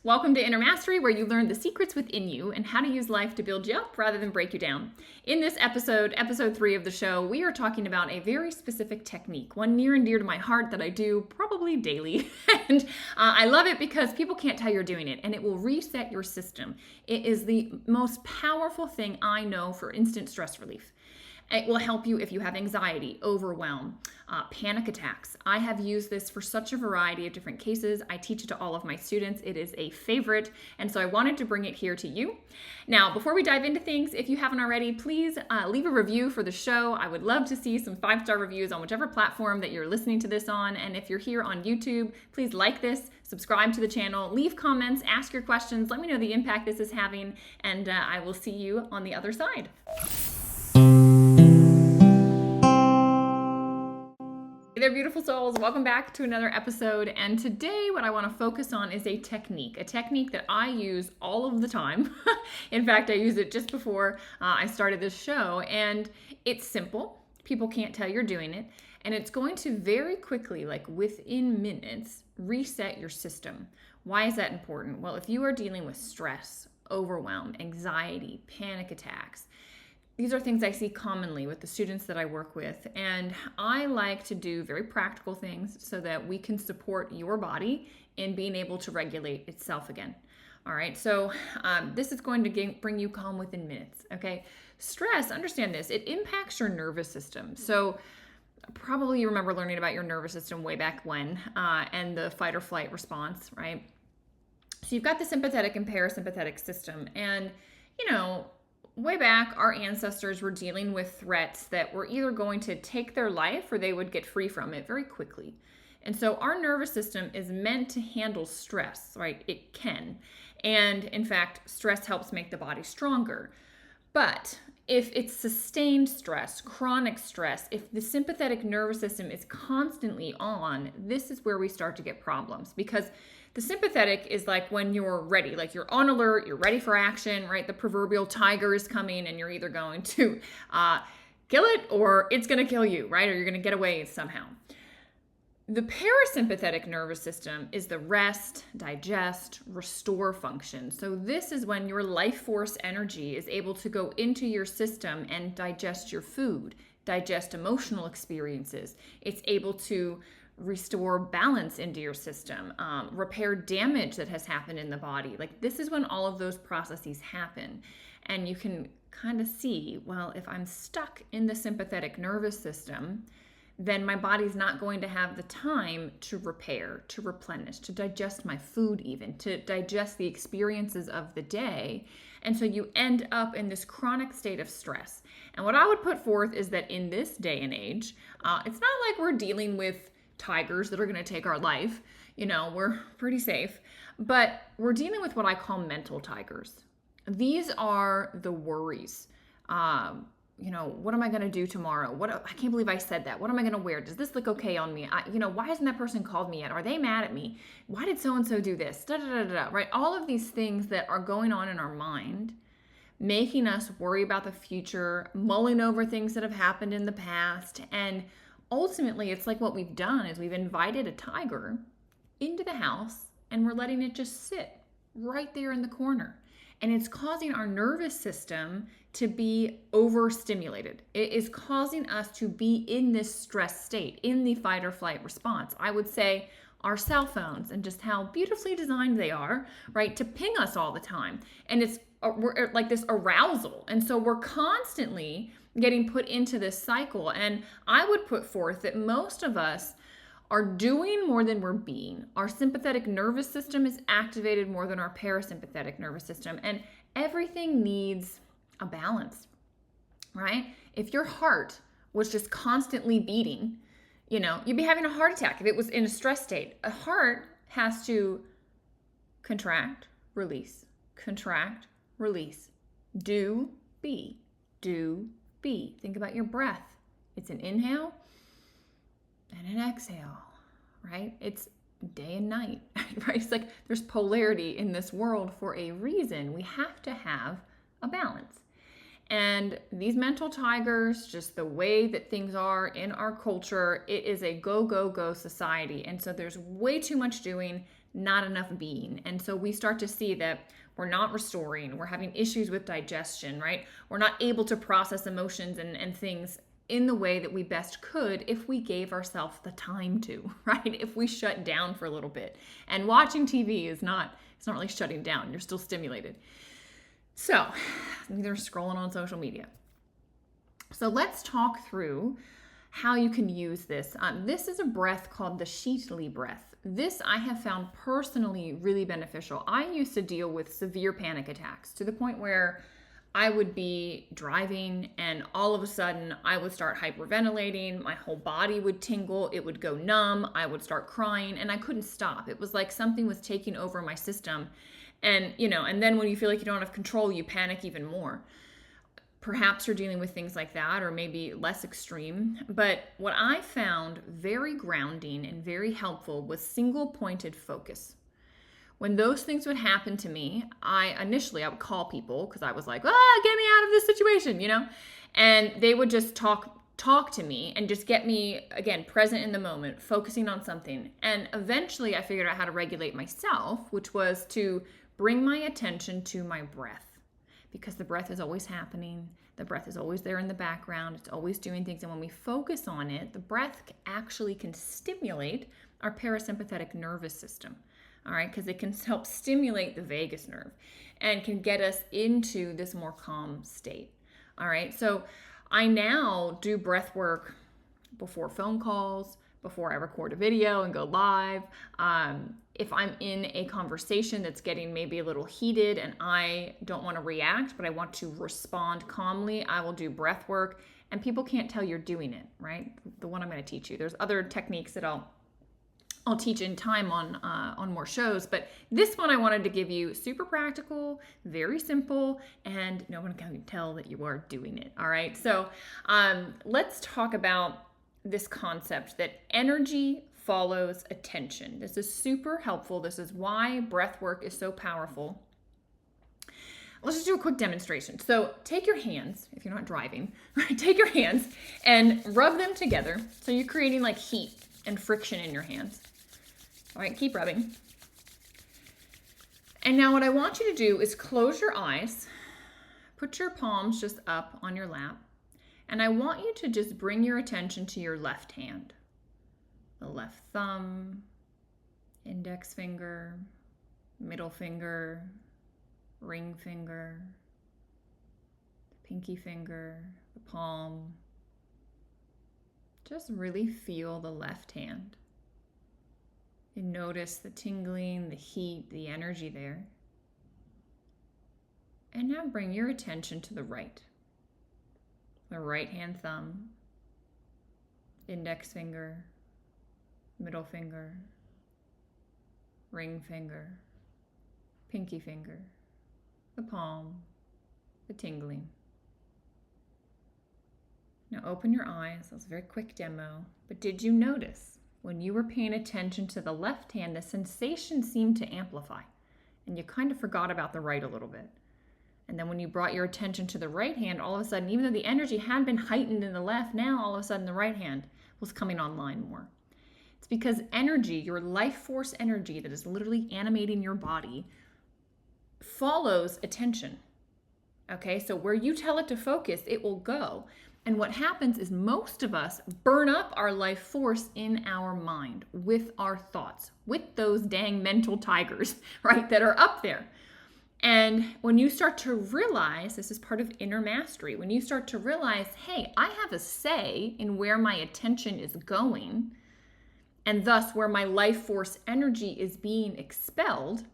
Welcome to Inner Mastery, where you learn the secrets within you and how to use life to build you up rather than break you down. In this episode 3 of the show, we are talking about a very specific technique, one near and dear to my heart that I do probably daily. And I love it because people can't tell you're doing it, and it will reset your system. It is the most powerful thing I know for instant stress relief. It will help you if you have anxiety, overwhelm, panic attacks. I have used this for such a variety of different cases. I teach it to all of my students. It is a favorite, and so I wanted to bring it here to you. Now, before we dive into things, if you haven't already, please leave a review for the show. I would love to see some 5-star reviews on whichever platform that you're listening to this on, and if you're here on YouTube, please like this, subscribe to the channel, leave comments, ask your questions, let me know the impact this is having, and I will see you on the other side. Hey there, beautiful souls. Welcome back to another episode. And today what I want to focus on is a technique that I use all of the time. In fact, I use it just before I started this show. And it's simple. People can't tell you're doing it. And it's going to very quickly, like within minutes, reset your system. Why is that important? Well, if you are dealing with stress, overwhelm, anxiety, panic attacks, these are things I see commonly with the students that I work with, and I like to do very practical things so that we can support your body in being able to regulate itself again. All right, so this is going to bring you calm within minutes, okay? Stress, understand this, it impacts your nervous system. So probably you remember learning about your nervous system way back when, and the fight or flight response, right? So you've got the sympathetic and parasympathetic system, and way back, our ancestors were dealing with threats that were either going to take their life or they would get free from it very quickly. And so our nervous system is meant to handle stress, right? It can. And in fact, stress helps make the body stronger. But if it's sustained stress, chronic stress, if the sympathetic nervous system is constantly on, this is where we start to get problems, because the sympathetic is like when you're ready, like you're on alert, you're ready for action, right? The proverbial tiger is coming and you're either going to kill it or it's going to kill you, right? Or you're going to get away somehow. The parasympathetic nervous system is the rest, digest, restore function. So this is when your life force energy is able to go into your system and digest your food, digest emotional experiences. It's able to restore balance into your system, repair damage that has happened in the body. Like this is when all of those processes happen. And you can kind of see, well, if I'm stuck in the sympathetic nervous system, then my body's not going to have the time to repair, to replenish, to digest my food even, to digest the experiences of the day. And so you end up in this chronic state of stress. And what I would put forth is that in this day and age, it's not like we're dealing with tigers that are going to take our life. We're pretty safe, but we're dealing with what I call mental tigers. These are the worries. What am I going to do tomorrow? I can't believe I said that. What am I going to wear? Does this look okay on me? Why hasn't that person called me yet? Are they mad at me? Why did so-and-so do this? Right? All of these things that are going on in our mind, making us worry about the future, mulling over things that have happened in the past. And ultimately, it's like what we've done is we've invited a tiger into the house and we're letting it just sit right there in the corner. And it's causing our nervous system to be overstimulated. It is causing us to be in this stress state, in the fight or flight response. I would say our cell phones and just how beautifully designed they are, right, to ping us all the time. And we're like this arousal. And so we're constantly getting put into this cycle. And I would put forth that most of us are doing more than we're being. Our sympathetic nervous system is activated more than our parasympathetic nervous system. And everything needs a balance, right? If your heart was just constantly beating, you'd be having a heart attack. If it was in a stress state, a heart has to contract, release, contract, release, do, be, do, be. Think about your breath. It's an inhale and an exhale, right? It's day and night, right? It's like there's polarity in this world for a reason. We have to have a balance. And these mental tigers, just the way that things are in our culture, it is a go, go, go society. And so there's way too much doing, not enough being. And so we start to see that we're not restoring, we're having issues with digestion, right? We're not able to process emotions and things in the way that we best could if we gave ourselves the time to, right? If we shut down for a little bit. And watching TV is not, it's not really shutting down. You're still stimulated. So, either scrolling on social media. So let's talk through how you can use this. This is a breath called the Sheetly breath. This I have found personally really beneficial. I used to deal with severe panic attacks to the point where I would be driving and all of a sudden I would start hyperventilating. My whole body would tingle. It would go numb. I would start crying and I couldn't stop. It was like something was taking over my system. And, and then when you feel like you don't have control, you panic even more. Perhaps you're dealing with things like that, or maybe less extreme. But what I found very grounding and very helpful was single pointed focus. When those things would happen to me, I would call people because I was like, get me out of this situation, and they would just talk to me and just get me, again, present in the moment, focusing on something. And eventually I figured out how to regulate myself, which was to bring my attention to my breath. Because the breath is always happening. The breath is always there in the background. It's always doing things. And when we focus on it, the breath actually can stimulate our parasympathetic nervous system. All right, because it can help stimulate the vagus nerve and can get us into this more calm state. All right, so I now do breath work before phone calls, before I record a video and go live. If I'm in a conversation that's getting maybe a little heated and I don't want to react, but I want to respond calmly, I will do breath work, and people can't tell you're doing it, right? The one I'm going to teach you. There's other techniques that I'll teach in time on more shows, but this one I wanted to give you super practical, very simple, and no one can tell that you are doing it. All right, so let's talk about this concept that energy follows attention. This is super helpful. This is why breath work is so powerful. Let's just do a quick demonstration. So take your hands, if you're not driving, right? Take your hands and rub them together. So you're creating like heat and friction in your hands. All right, keep rubbing. And now what I want you to do is close your eyes, put your palms just up on your lap, and I want you to just bring your attention to your left hand. The left thumb, index finger, middle finger, ring finger, pinky finger, the palm. Just really feel the left hand. And notice the tingling, the heat, the energy there. And now bring your attention to the right. The right hand thumb, index finger, middle finger, ring finger, pinky finger, the palm, the tingling. Now open your eyes. That was a very quick demo. But did you notice when you were paying attention to the left hand, the sensation seemed to amplify and you kind of forgot about the right a little bit? And then when you brought your attention to the right hand, all of a sudden, even though the energy had been heightened in the left, now all of a sudden the right hand was coming online more. It's because energy, your life force energy that is literally animating your body, follows attention. Okay, so where you tell it to focus, it will go. And what happens is most of us burn up our life force in our mind with our thoughts, with those dang mental tigers, right, that are up there. And when you start to realize, this is part of inner mastery, when you start to realize, hey, I have a say in where my attention is going, and thus where my life force energy is being expelled,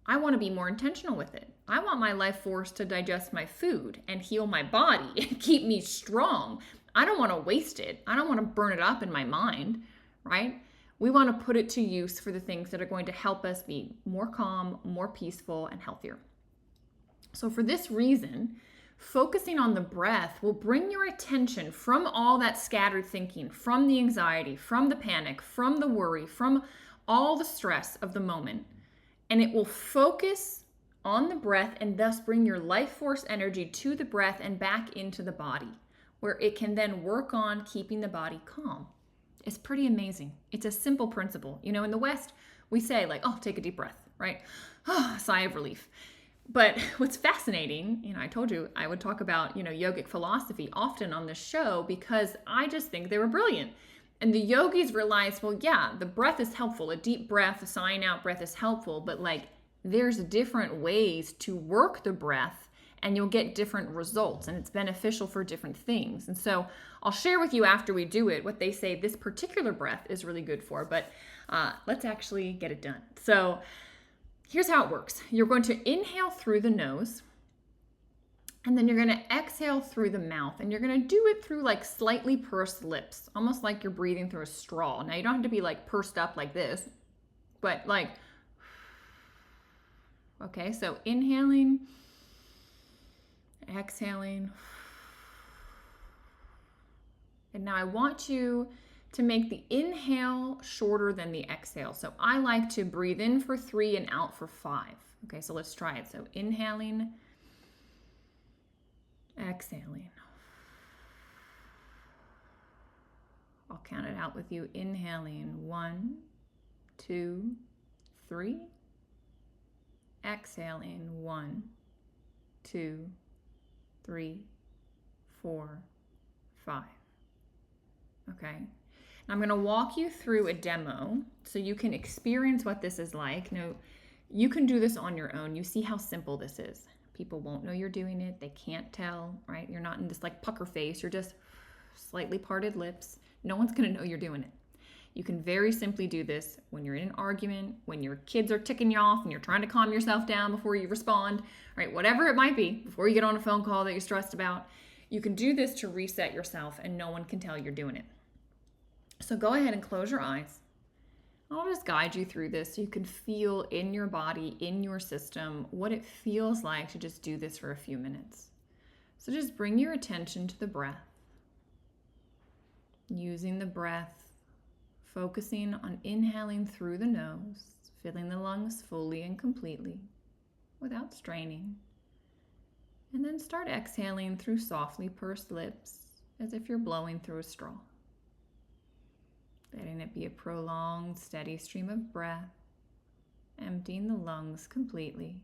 I want to be more intentional with it. I want my life force to digest my food and heal my body and keep me strong. I don't want to waste it. I don't want to burn it up in my mind, right? We want to put it to use for the things that are going to help us be more calm, more peaceful, and healthier. So for this reason, focusing on the breath will bring your attention from all that scattered thinking, from the anxiety, from the panic, from the worry, from all the stress of the moment. And it will focus on the breath and thus bring your life force energy to the breath and back into the body, where it can then work on keeping the body calm. It's pretty amazing. It's a simple principle. You know, in the West, We say like, oh, take a deep breath, right? Sigh of relief. But what's fascinating, I told you I would talk about, yogic philosophy often on this show because I just think they were brilliant. And the yogis realized, well, yeah, the breath is helpful. A deep breath, a sighing out breath is helpful, but like there's different ways to work the breath and you'll get different results and it's beneficial for different things. And so I'll share with you after we do it what they say this particular breath is really good for, but let's actually get it done. So here's how it works. You're going to inhale through the nose, and then you're going to exhale through the mouth, and you're going to do it through like slightly pursed lips, almost like you're breathing through a straw. Now you don't have to be like pursed up like this, but like, okay, so inhaling, exhaling. And now I want you to make the inhale shorter than the exhale. So I like to breathe in for 3 and out for 5. Okay, so let's try it. So inhaling, exhaling. I'll count it out with you. Inhaling 1, 2, 3. Exhaling 1, 2, 3, 4, 5. Okay. Now I'm going to walk you through a demo so you can experience what this is like. Now, you can do this on your own. You see how simple this is. People won't know you're doing it. They can't tell, right? You're not in this like pucker face. You're just slightly parted lips. No one's going to know you're doing it. You can very simply do this when you're in an argument, when your kids are ticking you off and you're trying to calm yourself down before you respond, right? Whatever it might be, before you get on a phone call that you're stressed about, you can do this to reset yourself and no one can tell you're doing it. So go ahead and close your eyes. I'll just guide you through this so you can feel in your body, in your system, what it feels like to just do this for a few minutes. So just bring your attention to the breath. Using the breath, focusing on inhaling through the nose, filling the lungs fully and completely without straining. And then start exhaling through softly pursed lips as if you're blowing through a straw. Letting it be a prolonged, steady stream of breath, emptying the lungs completely.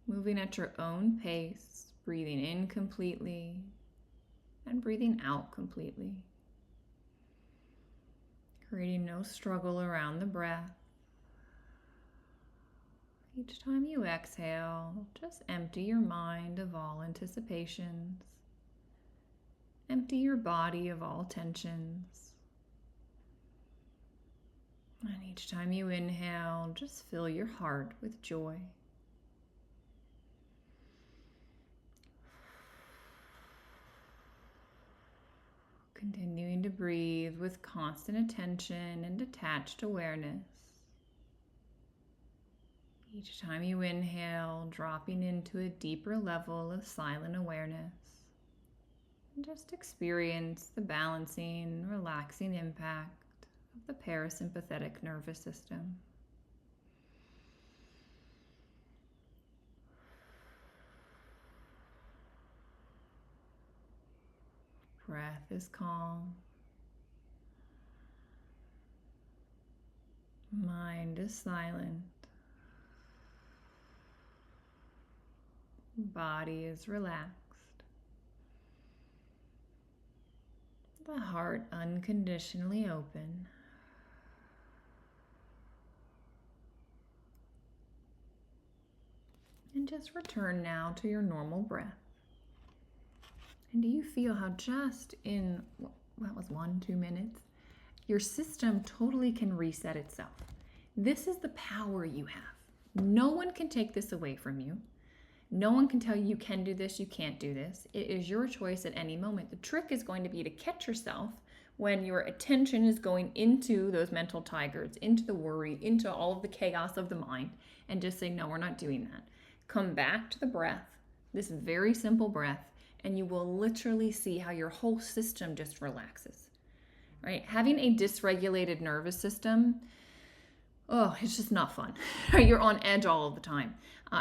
Moving at your own pace, breathing in completely and breathing out completely. Creating no struggle around the breath. Each time you exhale, just empty your mind of all anticipations. Empty your body of all tensions. And each time you inhale, just fill your heart with joy. Continuing to breathe with constant attention and detached awareness. Each time you inhale, dropping into a deeper level of silent awareness. And just experience the balancing, relaxing impact of the parasympathetic nervous system. Breath is calm. Mind is silent. Body is relaxed. The heart unconditionally open. And just return now to your normal breath. And do you feel how just in, that was 1-2 minutes, your system totally can reset itself? This is the power you have. No one can take this away from you. No one can tell you you can do this, you can't do this. It is your choice at any moment. The trick is going to be to catch yourself when your attention is going into those mental tigers, into the worry, into all of the chaos of the mind, and just say, no, we're not doing that. Come back to the breath, this very simple breath, and you will literally see how your whole system just relaxes, right? Having a dysregulated nervous system, it's just not fun. You're on edge all of the time.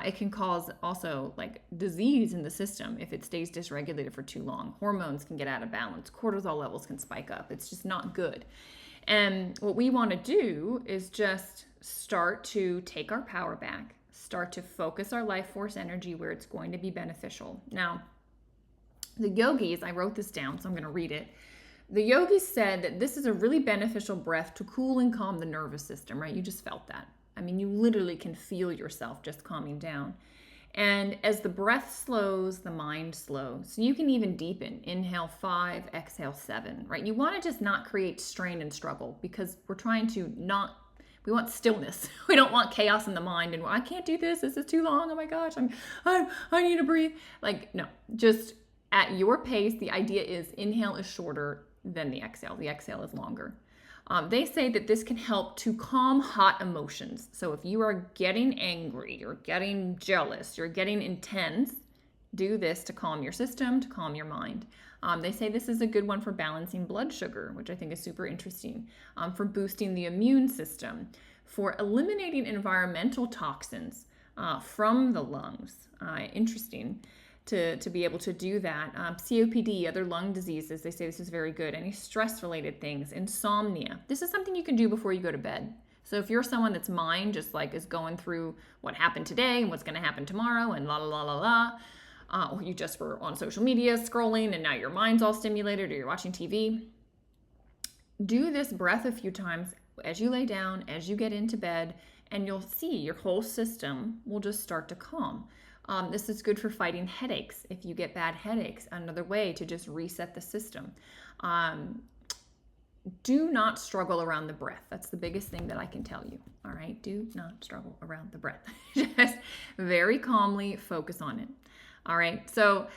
It can cause also like disease in the system if it stays dysregulated for too long. Hormones can get out of balance. Cortisol levels can spike up. It's just not good. And what we want to do is just start to take our power back, start to focus our life force energy where it's going to be beneficial. Now, the yogis, I wrote this down, so I'm going to read it. The yogis said that this is a really beneficial breath to cool and calm the nervous system, right? You just felt that. I mean, you literally can feel yourself just calming down. And as the breath slows, the mind slows. So you can even deepen. Inhale 5, exhale 7, right? You want to just not create strain and struggle, because we're trying to not, we want stillness. We don't want chaos in the mind and I can't do this. This is too long. Oh my gosh, I need to breathe. Like, no, just at your pace. The idea is inhale is shorter than the exhale. The exhale is longer. They say that this can help to calm hot emotions. So if you are getting angry, you're getting jealous, you're getting intense, do this to calm your system, to calm your mind. They say this is a good one for balancing blood sugar, which I think is super interesting, for boosting the immune system, for eliminating environmental toxins from the lungs. Interesting. To be able to do that. COPD, other lung diseases, they say this is very good. Any stress-related things, insomnia. This is something you can do before you go to bed. So if you're someone that's mind just like is going through what happened today and what's going to happen tomorrow and la la la la la, or you just were on social media scrolling and now your mind's all stimulated, or you're watching TV, do this breath a few times as you lay down, as you get into bed, and you'll see your whole system will just start to calm. This is good for fighting headaches. If you get bad headaches, another way to just reset the system. Do not struggle around the breath. That's the biggest thing that I can tell you. All right, do not struggle around the breath. Just very calmly focus on it. All right, so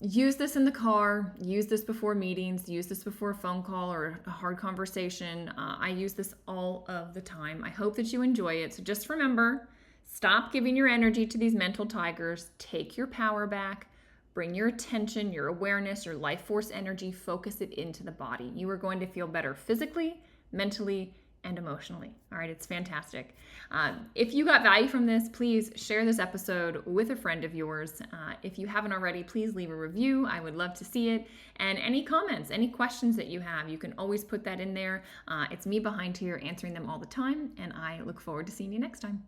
use this in the car, use this before meetings, use this before a phone call or a hard conversation. I use this all of the time. I hope that you enjoy it. So just remember, stop giving your energy to these mental tigers. Take your power back. Bring your attention, your awareness, your life force energy, focus it into the body. You are going to feel better physically, mentally, and emotionally. All right, it's fantastic. If you got value from this, please share this episode with a friend of yours. If you haven't already, please leave a review. I would love to see it. And any comments, any questions that you have, you can always put that in there. It's me behind here answering them all the time, and I look forward to seeing you next time.